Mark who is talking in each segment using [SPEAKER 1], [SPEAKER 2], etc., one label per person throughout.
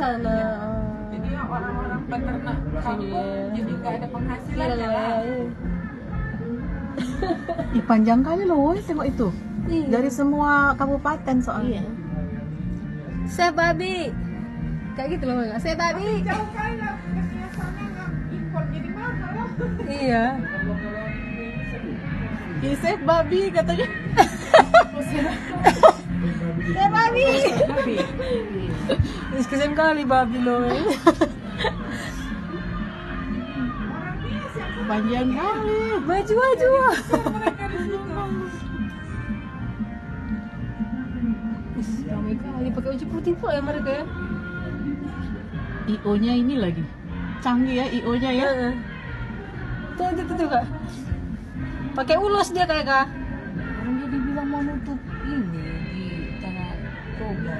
[SPEAKER 1] sana.
[SPEAKER 2] Jadi orang-orang peternak kampung jadi nggak ada penghasilan
[SPEAKER 1] Iya.
[SPEAKER 2] lah.
[SPEAKER 3] Ih, panjang kali loh, woy, tengok itu.
[SPEAKER 1] Iya.
[SPEAKER 3] Dari semua kabupaten soalnya.
[SPEAKER 1] Iya. Saya babi. Kayak gitu loh, enggak? Saya babi.
[SPEAKER 2] Jauh kali lah, biasanya nggak impor jadi mahal lah.
[SPEAKER 1] Iya.
[SPEAKER 3] Isep babi katanya.
[SPEAKER 1] Saya babi.
[SPEAKER 2] Babi.
[SPEAKER 1] Kesian kali babi loh.
[SPEAKER 3] Panjang kali.
[SPEAKER 1] Maju maju.
[SPEAKER 2] Mereka di situ.
[SPEAKER 1] Ramai kali pakai baju putih pula ya mereka ya.
[SPEAKER 3] IO-nya ini lagi. Canggih ya IO-nya ya.
[SPEAKER 1] Heeh. Tuh Kak. Pakai ulos dia kayak Kak.
[SPEAKER 4] Orang jadi bilang mau nutup ini di tanah Toba.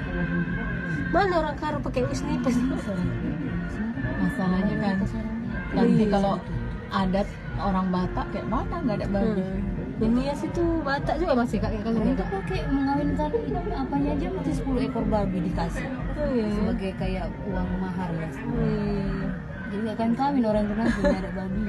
[SPEAKER 1] Mana orang Karo pakai slippers?
[SPEAKER 3] Masalahnya kan nanti
[SPEAKER 1] Iya.
[SPEAKER 3] kalau adat orang Batak kayak mana nggak ada babi.
[SPEAKER 1] Ini ya situ Batak juga masih Kak kayak
[SPEAKER 4] Orang
[SPEAKER 1] kalian
[SPEAKER 4] itu
[SPEAKER 1] Kak.
[SPEAKER 4] pakai mengawinkan apanya aja mesti 10 ekor babi dikasih
[SPEAKER 1] Oh iya.
[SPEAKER 4] sebagai kayak uang mahar ya.
[SPEAKER 1] Oh, iya.
[SPEAKER 4] Jadi nggak akan kawin orang itu nanti nggak ada babi.